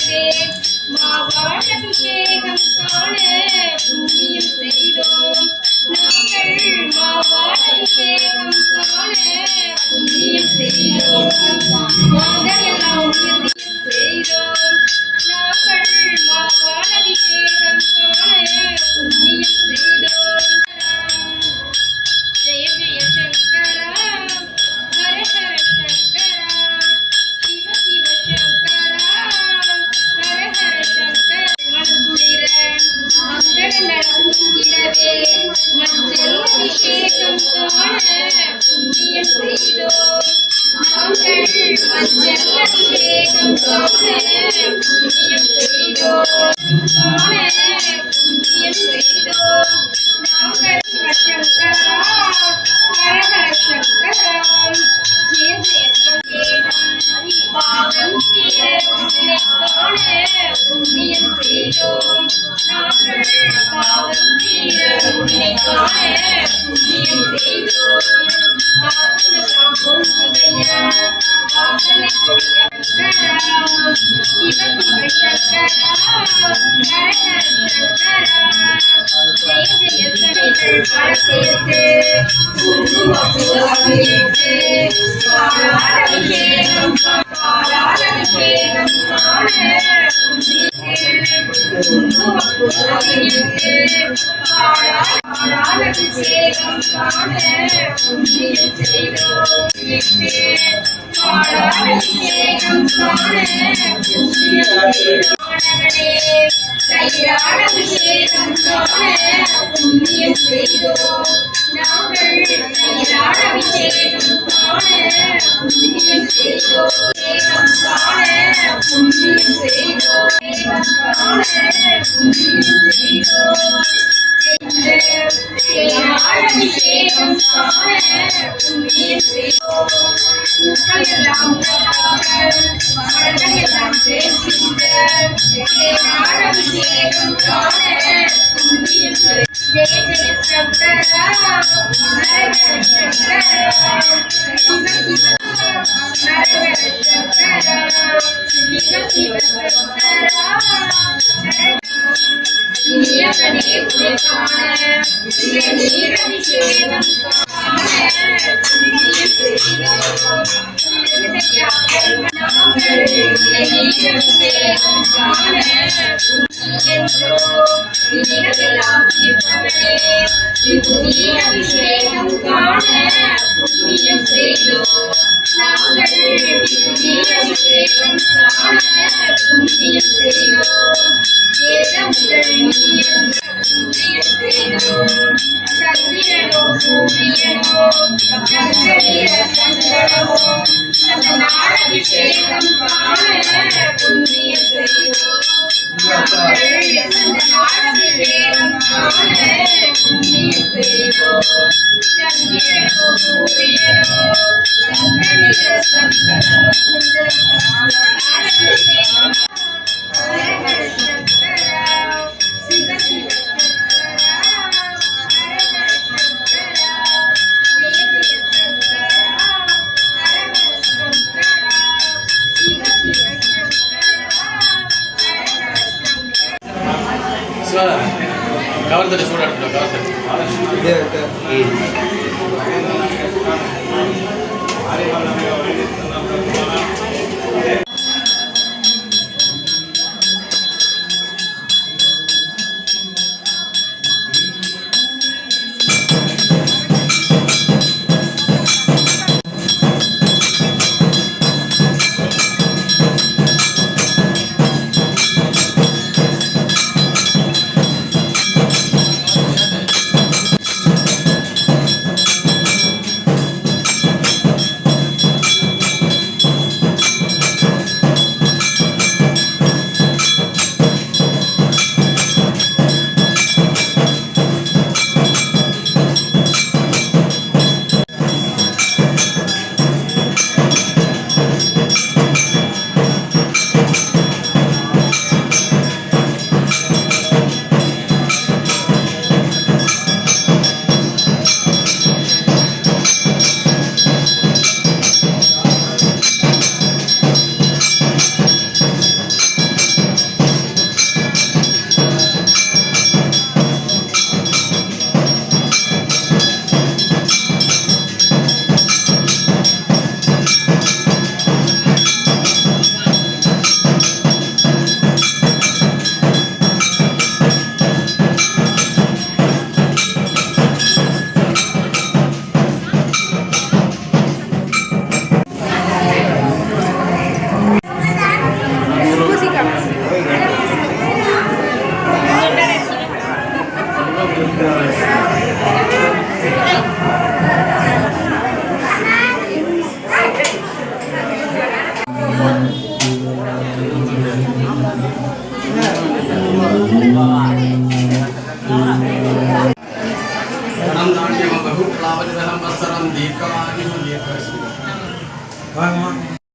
செய்தே மாவாழபிஷேகம் காண புண்ணியம் செய்தோம் நாங்கள் மாவாழபிஷேகம் காண புண்ணியம் செய்தோம் மாதெல்லாம் செய்தோம் நாங்கள் மாவாழபிஷேகம் காண புண்ணியம் செய்தோம் ஜெய ஜெய சங்கரா ஹர ஹர சங்கரா சிவ சிவ சங்கரா ஹர ஹர சங்கர மனக்குளிர மங்கள நடக்கிடவே மஞ்சள் அபிஷேகம் காண புண்ணியம் செய்தோம் நாங்கள் மஞ்சள் அபிஷேகம் காண புண்ணியம் செய்தோம் காண புண்ணியம் செய்தோம் நாங்கள் சங்கரா ஹர ஹர சங்கரா ஜெய ஜெய சங்கேதம் பாவம் தீர உன்னை காண புண்ணியம் செய்தோம் நாங்கள் பாவம் தீர உன்னை காண புண்ணியம் செய்தோம் வாசனெல்லாம் பொங்குதையா வாசனை கொடிய சங்கரா சிவ சிவ சங்கரா ஹர ஹர சங்கரா ஜெய ஜெய சங்கரா பல சேர்த்து குங்குமப்பூவிட்டு பாலாபிஷேகம் பாலாபிஷேகம் காண குங்குமப்பூவிட்டு பாலாபிஷேகம் காண புண்ணியம் செய்தோம் பாலாபிஷேகம் காண புண்ணியம் செய்தோம் கையாளபிஷேகம் காண புண்ணியம் செய்தோம் நாங்கள் கையாளபிஷேகம் காண புண்ணியம் செய்தோம் காண புண்ணியம் செய்தோம் காண புண்ணியம் செய்தோம் அபிஷேகம் காண புண்ணியம் செய்தோம் எல்லாம் எல்லாம் பேசுகின்ற அபிஷேகம் காண புண்ணியம் ஜெய ஜெய சங்கரா ஹர சங்கரா சிவ சிவ ஹர சங்கரா சிவ சிவ சங்கரா இனியவனே உனக்கான நீரபிஷேகம் காண புண்ணியம் செய்தோம் நாங்கள் நீரபிஷேகம் காண புண்ணியம் விபூதி அபிஷேகம் காண புண்ணியம் செய்தோம் நாங்கள் விபூதி அபிஷேகம் காண புண்ணியம் செய்தோம் வேதமுதல் புண்ணியம் செய்தோம் சந்திரனோ சூரியனோ சங்கரீர சங்கரமோ சந்தனார் அபிஷேகம் காண புண்ணியம் செய்தோம் நாங்கள் சந்தனார் அபிஷேகம் காண புண்ணியம் செய்தோம் சந்திரனோ சூரியனோ சங்கரீர சங்கரமோ சந்தனார் அபிஷேகம் ஹர ஹர சங்கரா சிவ சிவ சங்கரா ஹர ஹர சங்கரா ஜெய ஜெய சங்கரா ஹர ஹர சங்கரா சிவ சிவ சங்கரா ஹர ஹர சங்கரா கவர்தட்டு சூடாடுறோம் நாட்டியம் பகு பிளாவரிதகம் வத்சரம் தீர்க்கமாயு தீர்க்கஸ்மி. வாங்க